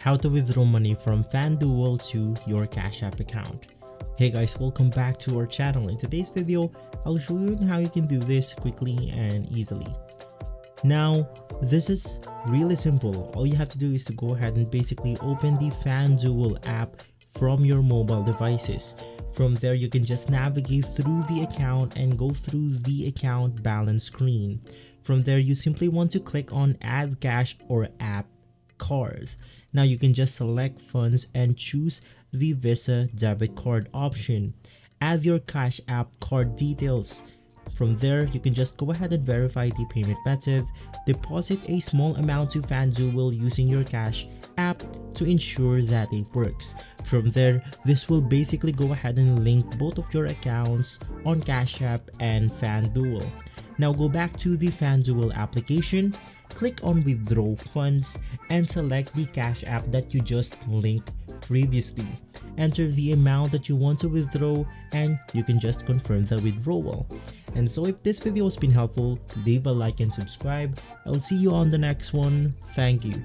How to withdraw money from FanDuel to your Cash App account. Hey guys, welcome back to our channel. In today's video, I'll show you how you can do this quickly and easily. Now, this is really simple. All you have to do is to go ahead and basically open the FanDuel app from your mobile devices. From there, you can just navigate through the account and go through the account balance screen. From there, you simply want to click on Add Cash or App Card. Now you can just select funds and choose the Visa debit card option. Add your Cash App card details. From there, you can just go ahead and verify the payment method. Deposit a small amount to FanDuel using your Cash App to ensure that it works. From there, this will basically go ahead and link both of your accounts on Cash App and FanDuel. Now go back to the FanDuel application, click on Withdraw Funds and select the Cash App that you just linked previously. Enter the amount that you want to withdraw and you can just confirm the withdrawal. And so if this video has been helpful, leave a like and subscribe. I'll see you on the next one. Thank you.